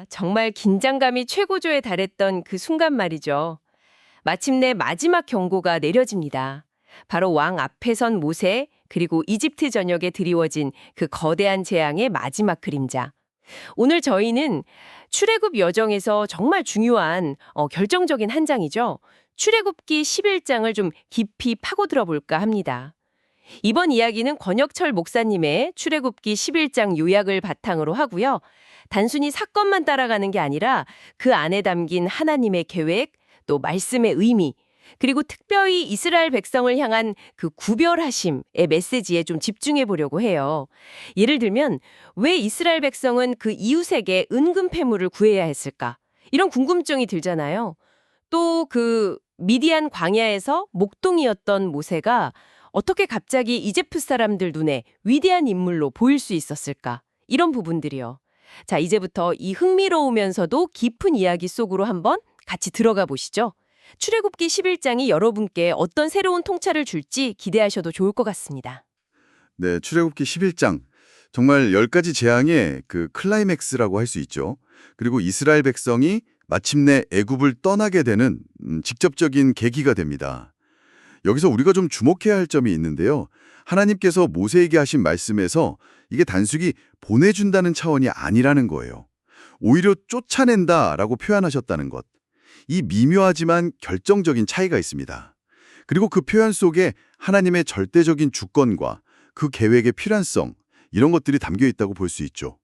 정말 긴장감이 최고조에 달했던 그 순간 말이죠. 마침내 마지막 경고가 내려집니다. 바로 왕 앞에 선 모세, 그리고 이집트 전역에 드리워진 그 거대한 재앙의 마지막 그림자. 오늘 저희는 출애굽 여정에서 정말 중요한 결정적인 한 장이죠. 출애굽기 11장을 좀 깊이 파고들어 볼까 합니다. 이번 이야기는 권혁철 목사님의 출애굽기 11장 요약을 바탕으로 하고요. 단순히 사건만 따라가는 게 아니라 그 안에 담긴 하나님의 계획, 또 말씀의 의미, 그리고 특별히 이스라엘 백성을 향한 그 구별하심의 메시지에 좀 집중해 보려고 해요. 예를 들면 왜 이스라엘 백성은 그 이웃에게 은금 패물을 구해야 했을까? 이런 궁금증이 들잖아요. 또 그 미디안 광야에서 목동이었던 모세가 어떻게 갑자기 이집트 사람들 눈에 위대한 인물로 보일 수 있었을까? 이런 부분들이요. 자, 이제부터 이 흥미로우면서도 깊은 이야기 속으로 한번 같이 들어가 보시죠. 출애굽기 11장이 여러분께 어떤 새로운 통찰을 줄지 기대하셔도 좋을 것 같습니다. 네, 출애굽기 11장. 정말 10가지 재앙의 그 클라이맥스라고 할 수 있죠. 그리고 이스라엘 백성이 마침내 애굽을 떠나게 되는 직접적인 계기가 됩니다. 여기서 우리가 좀 주목해야 할 점이 있는데요. 하나님께서 모세에게 하신 말씀에서 이게 단순히 보내준다는 차원이 아니라는 거예요. 오히려 쫓아낸다라고 표현하셨다는 것. 이 미묘하지만 결정적인 차이가 있습니다. 그리고 그 표현 속에 하나님의 절대적인 주권과 그 계획의 필요성, 이런 것들이 담겨 있다고 볼 수 있죠.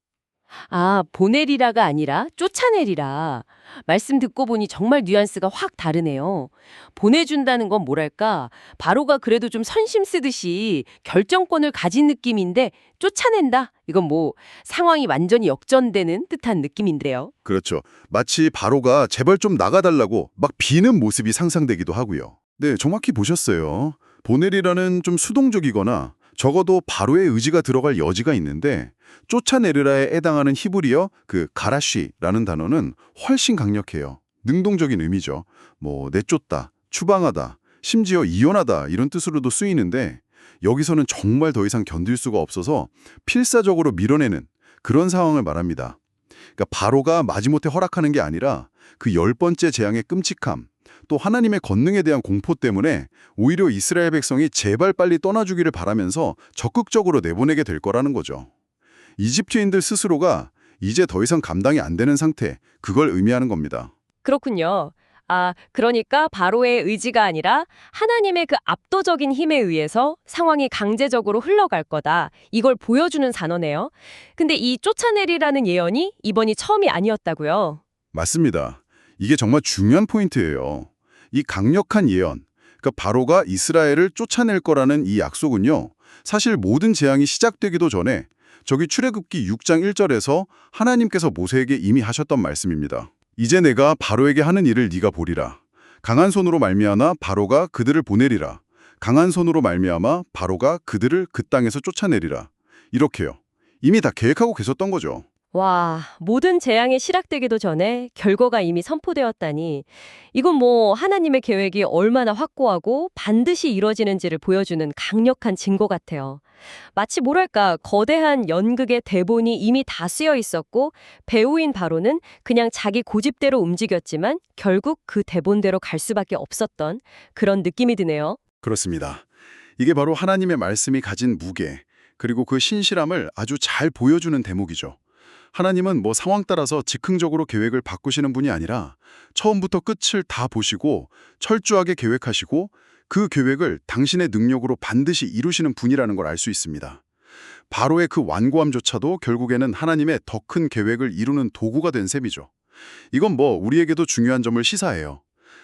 보내리라가 아니라 쫓아내리라. 말씀 듣고 보니 정말 뉘앙스가 확 다르네요. 보내준다는 건 뭐랄까, 바로가 그래도 좀 선심 쓰듯이 결정권을 가진 느낌인데 쫓아낸다? 이건 뭐 상황이 완전히 역전되는 듯한 느낌인데요. 그렇죠. 마치 바로가 제발 좀 나가달라고 막 비는 모습이 상상되기도 하고요. 네, 정확히 보셨어요. 보내리라는 좀 수동적이거나 적어도 바로의 의지가 들어갈 여지가 있는데 쫓아내리라에 해당하는 히브리어 그 가라쉬라는 단어는 훨씬 강력해요. 능동적인 의미죠. 뭐 내쫓다, 추방하다, 심지어 이혼하다 이런 뜻으로도 쓰이는데 여기서는 정말 더 이상 견딜 수가 없어서 필사적으로 밀어내는 그런 상황을 말합니다. 그러니까 바로가 마지못해 허락하는 게 아니라 그 10번째 재앙의 끔찍함, 또 하나님의 권능에 대한 공포 때문에 오히려 이스라엘 백성이 제발 빨리 떠나주기를 바라면서 적극적으로 내보내게 될 거라는 거죠. 이집트인들 스스로가 이제 더 이상 감당이 안 되는 상태, 그걸 의미하는 겁니다. 그렇군요. 그러니까 바로의 의지가 아니라 하나님의 그 압도적인 힘에 의해서 상황이 강제적으로 흘러갈 거다. 이걸 보여주는 단어네요. 근데 이 쫓아내리라는 예언이 이번이 처음이 아니었다고요. 맞습니다. 이게 정말 중요한 포인트예요. 이 강력한 예언, 그러니까 바로가 이스라엘을 쫓아낼 거라는 이 약속은요. 사실 모든 재앙이 시작되기도 전에 저기 출애굽기 6장 1절에서 하나님께서 모세에게 이미 하셨던 말씀입니다. 이제 내가 바로에게 하는 일을 네가 보리라. 강한 손으로 말미암아 바로가 그들을 보내리라. 강한 손으로 말미암아 바로가 그들을 그 땅에서 쫓아내리라. 이렇게요. 이미 다 계획하고 계셨던 거죠. 와, 모든 재앙이 시작되기도 전에 결과가 이미 선포되었다니 이건 뭐 하나님의 계획이 얼마나 확고하고 반드시 이루어지는지를 보여주는 강력한 증거 같아요. 마치 뭐랄까 거대한 연극의 대본이 이미 다 쓰여 있었고 배우인 바로는 그냥 자기 고집대로 움직였지만 결국 그 대본대로 갈 수밖에 없었던 그런 느낌이 드네요. 그렇습니다. 이게 바로 하나님의 말씀이 가진 무게, 그리고 그 신실함을 아주 잘 보여주는 대목이죠. 하나님은 뭐 상황 따라서 즉흥적으로 계획을 바꾸시는 분이 아니라 처음부터 끝을 다 보시고 철저하게 계획하시고 그 계획을 당신의 능력으로 반드시 이루시는 분이라는 걸 알 수 있습니다. 바로의 그 완고함조차도 결국에는 하나님의 더 큰 계획을 이루는 도구가 된 셈이죠. 이건 뭐 우리에게도 중요한 점을 시사해요.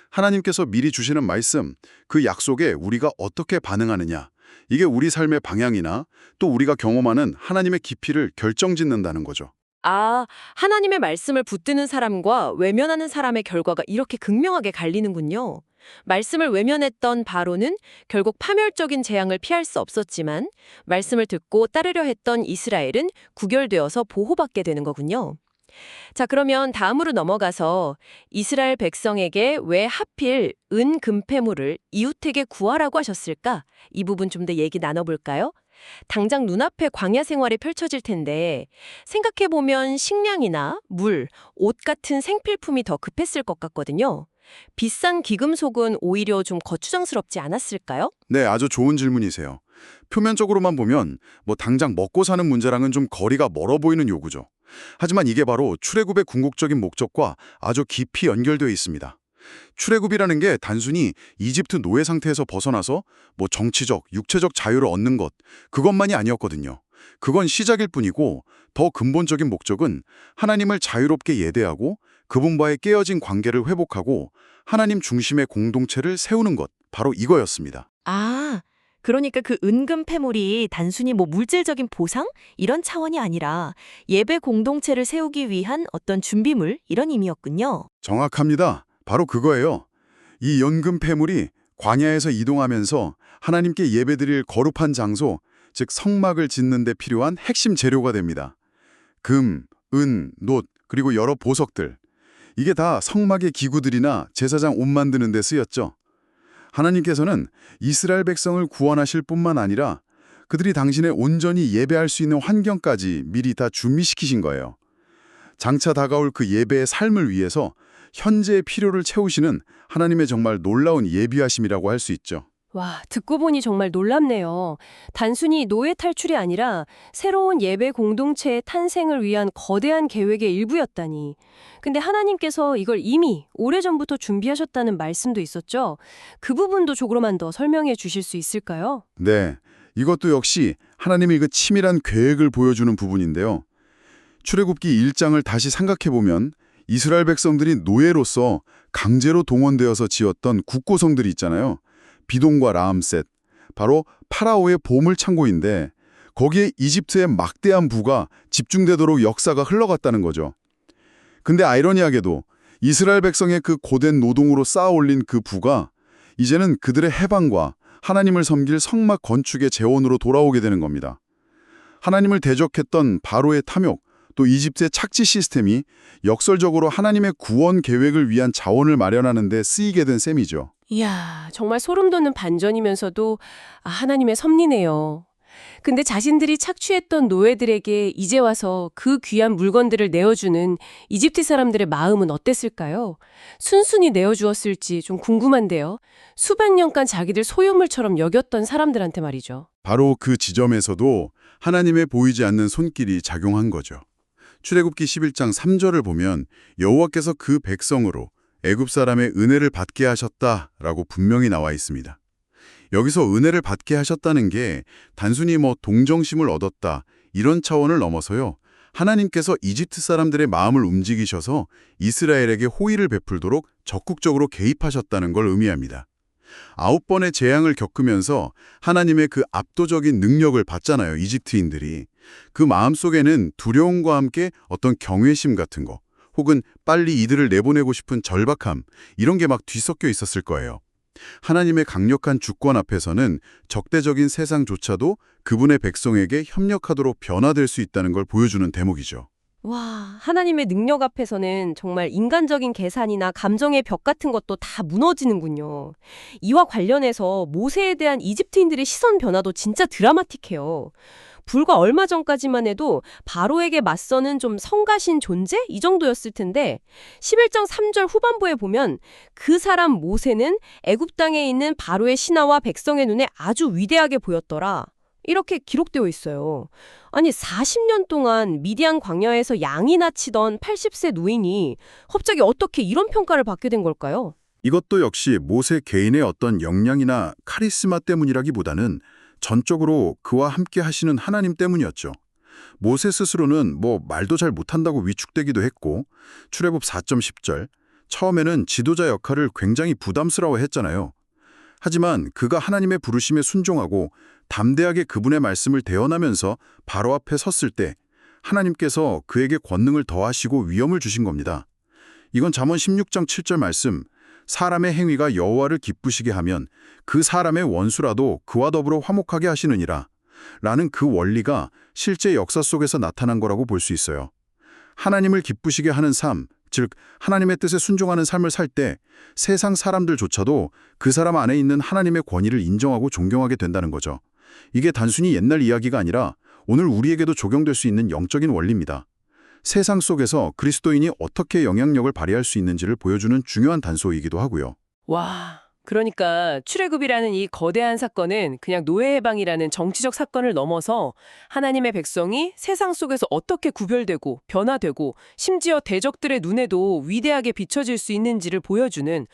하나님께서 미리 주시는 말씀, 그 약속에 우리가 어떻게 반응하느냐, 이게 우리 삶의 방향이나 또 우리가 경험하는 하나님의 깊이를 결정짓는다는 거죠. 하나님의 말씀을 붙드는 사람과 외면하는 사람의 결과가 이렇게 극명하게 갈리는군요. 말씀을 외면했던 바로는 결국 파멸적인 재앙을 피할 수 없었지만 말씀을 듣고 따르려 했던 이스라엘은 구결되어서 보호받게 되는 거군요. 자, 그러면 다음으로 넘어가서 이스라엘 백성에게 왜 하필 금패물을 이웃에게 구하라고 하셨을까? 이 부분 좀 더 얘기 나눠볼까요? 당장 눈앞에 광야 생활이 펼쳐질 텐데 생각해보면 식량이나 물, 옷 같은 생필품이 더 급했을 것 같거든요. 비싼 기금속은 오히려 좀 거추장스럽지 않았을까요? 네, 아주 좋은 질문이세요. 표면적으로만 보면 당장 먹고 사는 문제랑은 좀 거리가 멀어 보이는 요구죠. 하지만 이게 바로 출애굽의 궁극적인 목적과 아주 깊이 연결되어 있습니다. 출애굽이라는 게 단순히 이집트 노예 상태에서 벗어나서 정치적, 육체적 자유를 얻는 것, 그것만이 아니었거든요. 그건 시작일 뿐이고 더 근본적인 목적은 하나님을 자유롭게 예대하고 그분과의 깨어진 관계를 회복하고 하나님 중심의 공동체를 세우는 것, 바로 이거였습니다. 아, 그러니까 그 은금 패물이 단순히 물질적인 보상? 이런 차원이 아니라 예배 공동체를 세우기 위한 어떤 준비물? 이런 의미였군요. 정확합니다. 바로 그거예요. 이 연금 폐물이 광야에서 이동하면서 하나님께 예배드릴 거룩한 장소, 즉 성막을 짓는 데 필요한 핵심 재료가 됩니다. 금, 은, 놋, 그리고 여러 보석들. 이게 다 성막의 기구들이나 제사장 옷 만드는 데 쓰였죠. 하나님께서는 이스라엘 백성을 구원하실 뿐만 아니라 그들이 당신의 온전히 예배할 수 있는 환경까지 미리 다 준비시키신 거예요. 장차 다가올 그 예배의 삶을 위해서 현재의 필요를 채우시는 하나님의 정말 놀라운 예비하심이라고 할 수 있죠. 와, 듣고 보니 정말 놀랍네요. 단순히 노예 탈출이 아니라 새로운 예배 공동체의 탄생을 위한 거대한 계획의 일부였다니. 근데 하나님께서 이걸 이미 오래전부터 준비하셨다는 말씀도 있었죠? 그 부분도 조금만 더 설명해 주실 수 있을까요? 네, 이것도 역시 하나님의 그 치밀한 계획을 보여주는 부분인데요. 출애굽기 1장을 다시 생각해보면 이스라엘 백성들이 노예로서 강제로 동원되어서 지었던 국고성들이 있잖아요. 비동과 라암셋, 바로 파라오의 보물창고인데 거기에 이집트의 막대한 부가 집중되도록 역사가 흘러갔다는 거죠. 근데 아이러니하게도 이스라엘 백성의 그 고된 노동으로 쌓아 올린 그 부가 이제는 그들의 해방과 하나님을 섬길 성막 건축의 재원으로 돌아오게 되는 겁니다. 하나님을 대적했던 바로의 탐욕, 또 이집트의 착지 시스템이 역설적으로 하나님의 구원 계획을 위한 자원을 마련하는 데 쓰이게 된 셈이죠. 이야, 정말 소름 돋는 반전이면서도 하나님의 섭리네요. 근데 자신들이 착취했던 노예들에게 이제 와서 그 귀한 물건들을 내어주는 이집트 사람들의 마음은 어땠을까요? 순순히 내어주었을지 좀 궁금한데요. 수백 년간 자기들 소유물처럼 여겼던 사람들한테 말이죠. 바로 그 지점에서도 하나님의 보이지 않는 손길이 작용한 거죠. 출애굽기 11장 3절을 보면 여호와께서 그 백성으로 애굽 사람의 은혜를 받게 하셨다라고 분명히 나와 있습니다. 여기서 은혜를 받게 하셨다는 게 단순히 동정심을 얻었다 이런 차원을 넘어서요. 하나님께서 이집트 사람들의 마음을 움직이셔서 이스라엘에게 호의를 베풀도록 적극적으로 개입하셨다는 걸 의미합니다. 9번의 재앙을 겪으면서 하나님의 그 압도적인 능력을 봤잖아요, 이집트인들이. 그 마음속에는 두려움과 함께 어떤 경외심 같은 거, 혹은 빨리 이들을 내보내고 싶은 절박함, 이런 게 막 뒤섞여 있었을 거예요. 하나님의 강력한 주권 앞에서는 적대적인 세상조차도 그분의 백성에게 협력하도록 변화될 수 있다는 걸 보여주는 대목이죠. 와, 하나님의 능력 앞에서는 정말 인간적인 계산이나 감정의 벽 같은 것도 다 무너지는군요. 이와 관련해서 모세에 대한 이집트인들의 시선 변화도 진짜 드라마틱해요. 불과 얼마 전까지만 해도 바로에게 맞서는 좀 성가신 존재? 이 정도였을 텐데 11장 3절 후반부에 보면 그 사람 모세는 애굽 땅에 있는 바로의 신하와 백성의 눈에 아주 위대하게 보였더라. 이렇게 기록되어 있어요. 아니 40년 동안 미디안 광야에서 양이나 치던 80세 노인이 갑자기 어떻게 이런 평가를 받게 된 걸까요? 이것도 역시 모세 개인의 어떤 역량이나 카리스마 때문이라기보다는 전적으로 그와 함께 하시는 하나님 때문이었죠. 모세 스스로는 말도 잘 못한다고 위축되기도 했고 출애굽 4.10절 처음에는 지도자 역할을 굉장히 부담스러워했잖아요. 하지만 그가 하나님의 부르심에 순종하고 담대하게 그분의 말씀을 대언하면서 바로 앞에 섰을 때 하나님께서 그에게 권능을 더하시고 위엄을 주신 겁니다. 이건 잠언 16장 7절 말씀, 사람의 행위가 여호와를 기쁘시게 하면 그 사람의 원수라도 그와 더불어 화목하게 하시느니라 라는 그 원리가 실제 역사 속에서 나타난 거라고 볼 수 있어요. 하나님을 기쁘시게 하는 삶, 즉 하나님의 뜻에 순종하는 삶을 살 때 세상 사람들조차도 그 사람 안에 있는 하나님의 권위를 인정하고 존경하게 된다는 거죠. 이게 단순히 옛날 이야기가 아니라 오늘 우리에게도 적용될 수 있는 영적인 원리입니다. 세상 속에서 그리스도인이 어떻게 영향력을 발휘할 수 있는지를 보여주는 중요한 단서이기도 하고요. 와, 그러니까 출애굽이라는 이 거대한 사건은 그냥 노예 해방이라는 정치적 사건을 넘어서 하나님의 백성이 세상 속에서 어떻게 구별되고 변화되고 심지어 대적들의 눈에도 위대하게 비춰질 수 있는지를 보여주는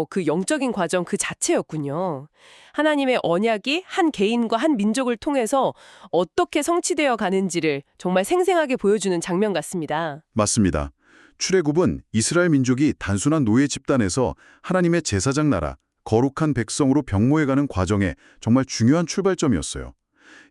그 영적인 과정 그 자체였군요. 하나님의 언약이 한 개인과 한 민족을 통해서 어떻게 성취되어 가는지를 정말 생생하게 보여주는 장면 같습니다. 맞습니다. 출애굽은 이스라엘 민족이 단순한 노예 집단에서 하나님의 제사장 나라, 거룩한 백성으로 병모해가는 과정에 정말 중요한 출발점이었어요.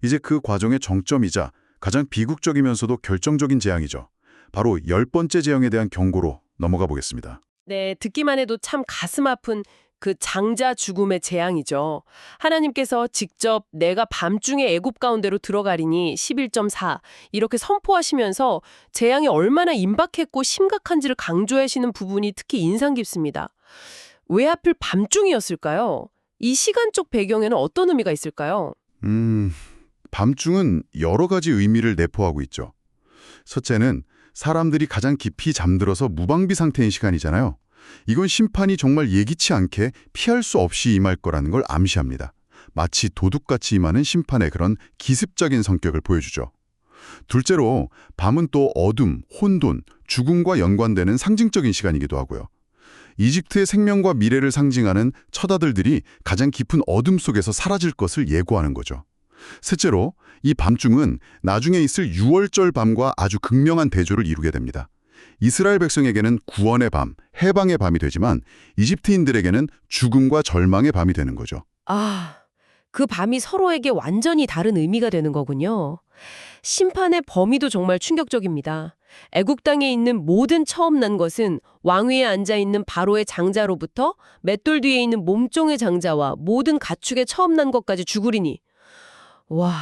이제 그 과정의 정점이자 가장 비극적이면서도 결정적인 재앙이죠. 바로 10번째 재앙에 대한 경고로 넘어가 보겠습니다. 네, 듣기만 해도 참 가슴 아픈 그 장자 죽음의 재앙이죠. 하나님께서 직접 내가 밤중에 애굽 가운데로 들어가리니 11.4 이렇게 선포하시면서 재앙이 얼마나 임박했고 심각한지를 강조하시는 부분이 특히 인상 깊습니다. 왜 하필 밤중이었을까요? 이 시간적 배경에는 어떤 의미가 있을까요? 밤중은 여러 가지 의미를 내포하고 있죠. 첫째는 사람들이 가장 깊이 잠들어서 무방비 상태인 시간이잖아요. 이건 심판이 정말 예기치 않게 피할 수 없이 임할 거라는 걸 암시합니다. 마치 도둑같이 임하는 심판의 그런 기습적인 성격을 보여주죠. 둘째로 밤은 또 어둠, 혼돈, 죽음과 연관되는 상징적인 시간이기도 하고요. 이집트의 생명과 미래를 상징하는 첫 아들들이 가장 깊은 어둠 속에서 사라질 것을 예고하는 거죠. 셋째로 이 밤중은 나중에 있을 유월절 밤과 아주 극명한 대조를 이루게 됩니다. 이스라엘 백성에게는 구원의 밤, 해방의 밤이 되지만 이집트인들에게는 죽음과 절망의 밤이 되는 거죠. 아, 그 밤이 서로에게 완전히 다른 의미가 되는 거군요. 심판의 범위도 정말 충격적입니다. 애국 땅에 있는 모든 처음 난 것은 왕위에 앉아있는 바로의 장자로부터 맷돌 뒤에 있는 몸종의 장자와 모든 가축의 처음 난 것까지 죽으리니. 와,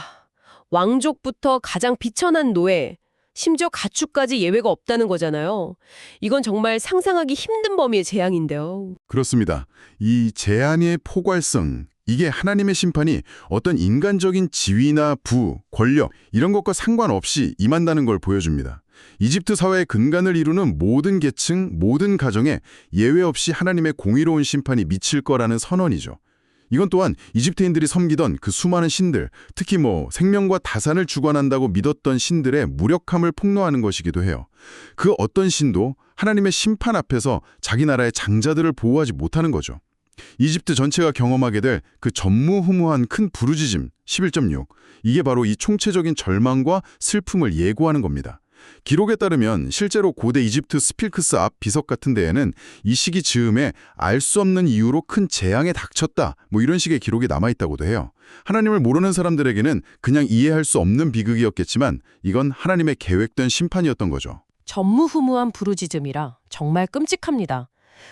왕족부터 가장 비천한 노예, 심지어 가축까지 예외가 없다는 거잖아요. 이건 정말 상상하기 힘든 범위의 재앙인데요. 그렇습니다. 이 재앙의 포괄성, 이게 하나님의 심판이 어떤 인간적인 지위나 부, 권력 이런 것과 상관없이 임한다는 걸 보여줍니다. 이집트 사회의 근간을 이루는 모든 계층, 모든 가정에 예외 없이 하나님의 공의로운 심판이 미칠 거라는 선언이죠. 이건 또한 이집트인들이 섬기던 그 수많은 신들, 특히 생명과 다산을 주관한다고 믿었던 신들의 무력함을 폭로하는 것이기도 해요. 그 어떤 신도 하나님의 심판 앞에서 자기 나라의 장자들을 보호하지 못하는 거죠. 이집트 전체가 경험하게 될 그 전무후무한 큰 부르짖음 11.6, 이게 바로 이 총체적인 절망과 슬픔을 예고하는 겁니다. 기록에 따르면 실제로 고대 이집트 스필크스 앞 비석 같은 데에는 이 시기 즈음에 알 수 없는 이유로 큰 재앙에 닥쳤다 이런 식의 기록이 남아있다고도 해요. 하나님을 모르는 사람들에게는 그냥 이해할 수 없는 비극이었겠지만 이건 하나님의 계획된 심판이었던 거죠. 전무후무한 부르짖음이라 정말 끔찍합니다.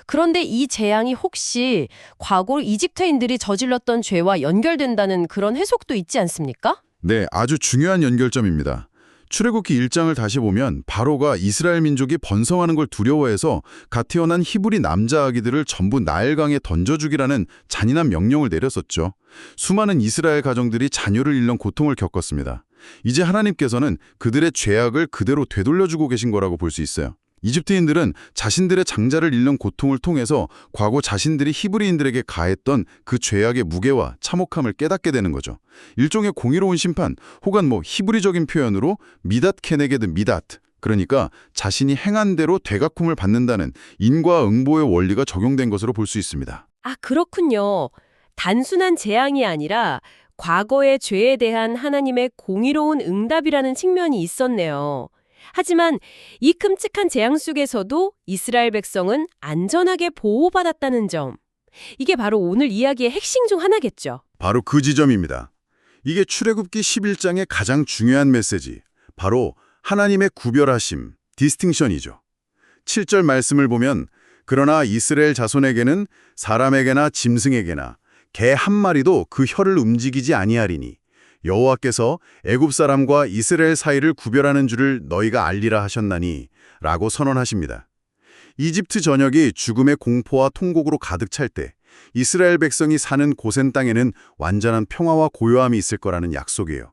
그런데 이 재앙이 혹시 과거 이집트인들이 저질렀던 죄와 연결된다는 그런 해석도 있지 않습니까? 네, 아주 중요한 연결점입니다. 출애굽기 1장을 다시 보면 바로가 이스라엘 민족이 번성하는 걸 두려워해서 갓 태어난 히브리 남자 아기들을 전부 나일강에 던져 죽이라는 잔인한 명령을 내렸었죠. 수많은 이스라엘 가정들이 자녀를 잃는 고통을 겪었습니다. 이제 하나님께서는 그들의 죄악을 그대로 되돌려주고 계신 거라고 볼 수 있어요. 이집트인들은 자신들의 장자를 잃는 고통을 통해서 과거 자신들이 히브리인들에게 가했던 그 죄악의 무게와 참혹함을 깨닫게 되는 거죠. 일종의 공의로운 심판, 혹은 히브리적인 표현으로 미닷 케네게드 미닷, 그러니까 자신이 행한 대로 되갚음을 받는다는 인과응보의 원리가 적용된 것으로 볼 수 있습니다. 아, 그렇군요. 단순한 재앙이 아니라 과거의 죄에 대한 하나님의 공의로운 응답이라는 측면이 있었네요. 하지만 이 끔찍한 재앙 속에서도 이스라엘 백성은 안전하게 보호받았다는 점. 이게 바로 오늘 이야기의 핵심 중 하나겠죠. 바로 그 지점입니다. 이게 출애굽기 11장의 가장 중요한 메시지, 바로 하나님의 구별하심, 디스팅션이죠. 7절 말씀을 보면 그러나 이스라엘 자손에게는 사람에게나 짐승에게나 개 한 마리도 그 혀를 움직이지 아니하리니 여호와께서 애굽 사람과 이스라엘 사이를 구별하는 줄을 너희가 알리라 하셨나니 라고 선언하십니다. 이집트 전역이 죽음의 공포와 통곡으로 가득 찰 때 이스라엘 백성이 사는 고센 땅에는 완전한 평화와 고요함이 있을 거라는 약속이에요.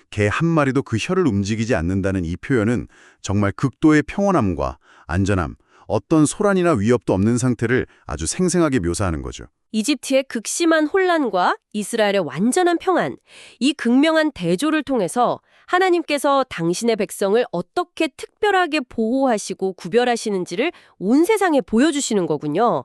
개 한 마리도 그 혀를 움직이지 않는다는 이 표현은 정말 극도의 평온함과 안전함, 어떤 소란이나 위협도 없는 상태를 아주 생생하게 묘사하는 거죠. 이집트의 극심한 혼란과 이스라엘의 완전한 평안, 이 극명한 대조를 통해서 하나님께서 당신의 백성을 어떻게 특별하게 보호하시고 구별하시는지를 온 세상에 보여주시는 거군요.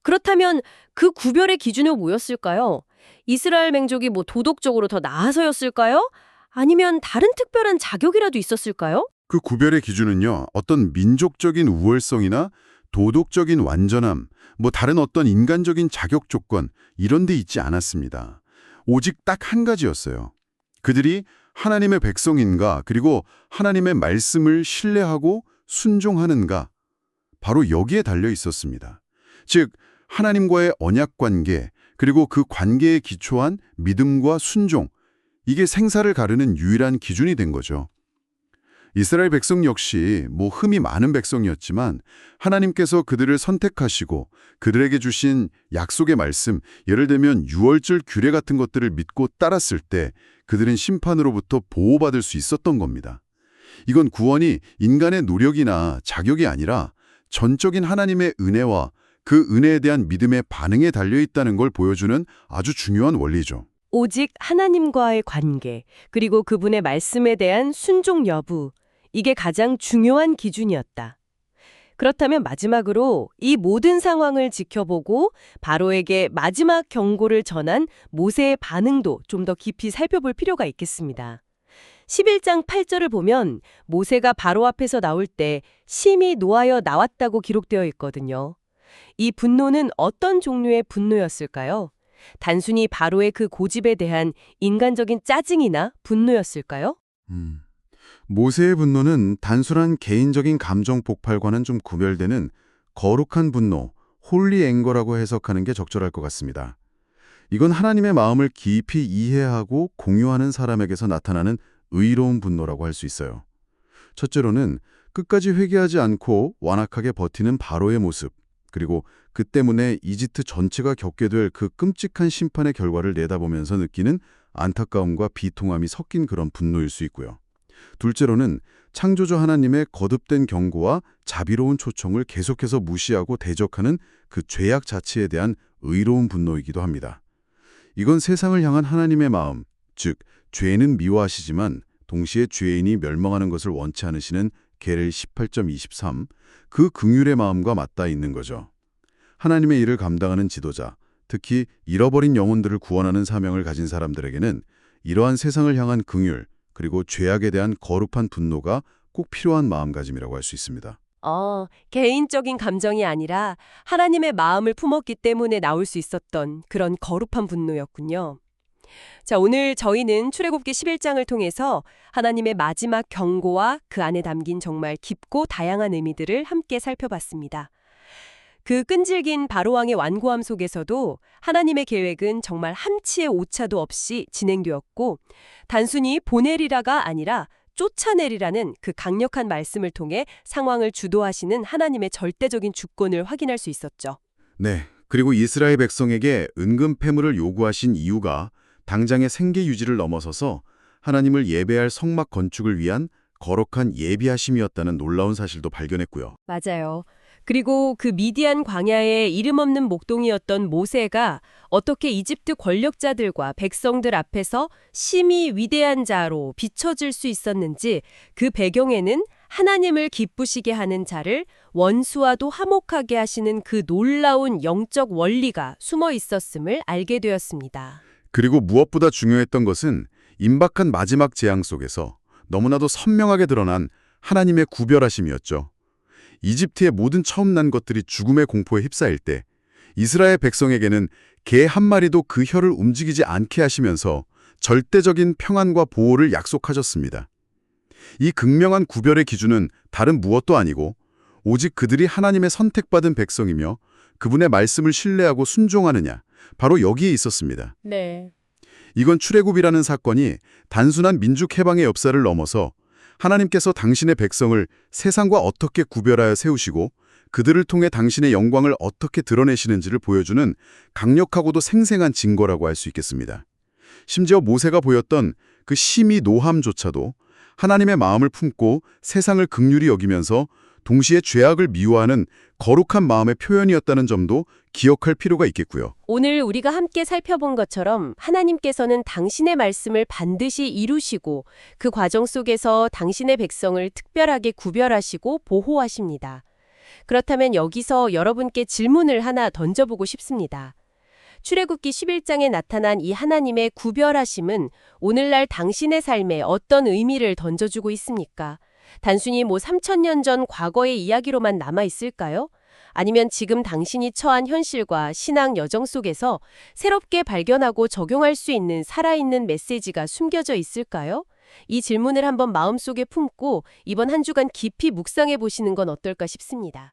그렇다면 그 구별의 기준은 뭐였을까요? 이스라엘 민족이 도덕적으로 더 나아서였을까요? 아니면 다른 특별한 자격이라도 있었을까요? 그 구별의 기준은요, 어떤 민족적인 우월성이나 도덕적인 완전함, 다른 어떤 인간적인 자격 조건 이런 데 있지 않았습니다. 오직 딱 한 가지였어요. 그들이 하나님의 백성인가, 그리고 하나님의 말씀을 신뢰하고 순종하는가, 바로 여기에 달려 있었습니다. 즉, 하나님과의 언약 관계, 그리고 그 관계에 기초한 믿음과 순종, 이게 생사를 가르는 유일한 기준이 된 거죠. 이스라엘 백성 역시 흠이 많은 백성이었지만 하나님께서 그들을 선택하시고 그들에게 주신 약속의 말씀, 예를 들면 유월절 규례 같은 것들을 믿고 따랐을 때 그들은 심판으로부터 보호받을 수 있었던 겁니다. 이건 구원이 인간의 노력이나 자격이 아니라 전적인 하나님의 은혜와 그 은혜에 대한 믿음의 반응에 달려있다는 걸 보여주는 아주 중요한 원리죠. 오직 하나님과의 관계, 그리고 그분의 말씀에 대한 순종 여부, 이게 가장 중요한 기준이었다. 그렇다면 마지막으로 이 모든 상황을 지켜보고 바로에게 마지막 경고를 전한 모세의 반응도 좀 더 깊이 살펴볼 필요가 있겠습니다. 11장 8절을 보면 모세가 바로 앞에서 나올 때 심히 노하여 나왔다고 기록되어 있거든요. 이 분노는 어떤 종류의 분노였을까요? 단순히 바로의 그 고집에 대한 인간적인 짜증이나 분노였을까요? 모세의 분노는 단순한 개인적인 감정 폭발과는 좀 구별되는 거룩한 분노, 홀리 앵거라고 해석하는 게 적절할 것 같습니다. 이건 하나님의 마음을 깊이 이해하고 공유하는 사람에게서 나타나는 의로운 분노라고 할 수 있어요. 첫째로는 끝까지 회개하지 않고 완악하게 버티는 바로의 모습, 그리고 그 때문에 이집트 전체가 겪게 될 그 끔찍한 심판의 결과를 내다보면서 느끼는 안타까움과 비통함이 섞인 그런 분노일 수 있고요. 둘째로는 창조주 하나님의 거듭된 경고와 자비로운 초청을 계속해서 무시하고 대적하는 그 죄악 자체에 대한 의로운 분노이기도 합니다. 이건 세상을 향한 하나님의 마음, 즉 죄는 미워하시지만 동시에 죄인이 멸망하는 것을 원치 않으시는 계를 18.23, 그 긍휼의 마음과 맞닿아 있는 거죠. 하나님의 일을 감당하는 지도자, 특히 잃어버린 영혼들을 구원하는 사명을 가진 사람들에게는 이러한 세상을 향한 긍휼, 그리고 죄악에 대한 거룩한 분노가 꼭 필요한 마음가짐이라고 할 수 있습니다. 개인적인 감정이 아니라 하나님의 마음을 품었기 때문에 나올 수 있었던 그런 거룩한 분노였군요. 자, 오늘 저희는 출애굽기 11장을 통해서 하나님의 마지막 경고와 그 안에 담긴 정말 깊고 다양한 의미들을 함께 살펴봤습니다. 그 끈질긴 바로왕의 완고함 속에서도 하나님의 계획은 정말 한치의 오차도 없이 진행되었고 단순히 보내리라가 아니라 쫓아내리라는 그 강력한 말씀을 통해 상황을 주도하시는 하나님의 절대적인 주권을 확인할 수 있었죠. 네, 그리고 이스라엘 백성에게 은금 패물을 요구하신 이유가 당장의 생계 유지를 넘어서서 하나님을 예배할 성막 건축을 위한 거룩한 예비하심이었다는 놀라운 사실도 발견했고요. 맞아요. 그리고 그 미디안 광야의 이름 없는 목동이었던 모세가 어떻게 이집트 권력자들과 백성들 앞에서 심히 위대한 자로 비춰질 수 있었는지 그 배경에는 하나님을 기쁘시게 하는 자를 원수와도 화목하게 하시는 그 놀라운 영적 원리가 숨어 있었음을 알게 되었습니다. 그리고 무엇보다 중요했던 것은 임박한 마지막 재앙 속에서 너무나도 선명하게 드러난 하나님의 구별하심이었죠. 이집트의 모든 처음 난 것들이 죽음의 공포에 휩싸일 때 이스라엘 백성에게는 개 한 마리도 그 혀를 움직이지 않게 하시면서 절대적인 평안과 보호를 약속하셨습니다. 이 극명한 구별의 기준은 다른 무엇도 아니고 오직 그들이 하나님의 선택받은 백성이며 그분의 말씀을 신뢰하고 순종하느냐, 바로 여기에 있었습니다. 네. 이건 출애굽이라는 사건이 단순한 민족 해방의 역사를 넘어서 하나님께서 당신의 백성을 세상과 어떻게 구별하여 세우시고 그들을 통해 당신의 영광을 어떻게 드러내시는지를 보여주는 강력하고도 생생한 증거라고 할 수 있겠습니다. 심지어 모세가 보였던 그 심히 노함조차도 하나님의 마음을 품고 세상을 긍휼히 여기면서 동시에 죄악을 미워하는 거룩한 마음의 표현이었다는 점도 기억할 필요가 있겠고요. 오늘 우리가 함께 살펴본 것처럼 하나님께서는 당신의 말씀을 반드시 이루시고 그 과정 속에서 당신의 백성을 특별하게 구별하시고 보호하십니다. 그렇다면 여기서 여러분께 질문을 하나 던져보고 싶습니다. 출애굽기 11장에 나타난 이 하나님의 구별하심은 오늘날 당신의 삶에 어떤 의미를 던져주고 있습니까? 단순히 3000년 전 과거의 이야기로만 남아있을까요? 아니면 지금 당신이 처한 현실과 신앙 여정 속에서 새롭게 발견하고 적용할 수 있는 살아있는 메시지가 숨겨져 있을까요? 이 질문을 한번 마음속에 품고 이번 한 주간 깊이 묵상해 보시는 건 어떨까 싶습니다.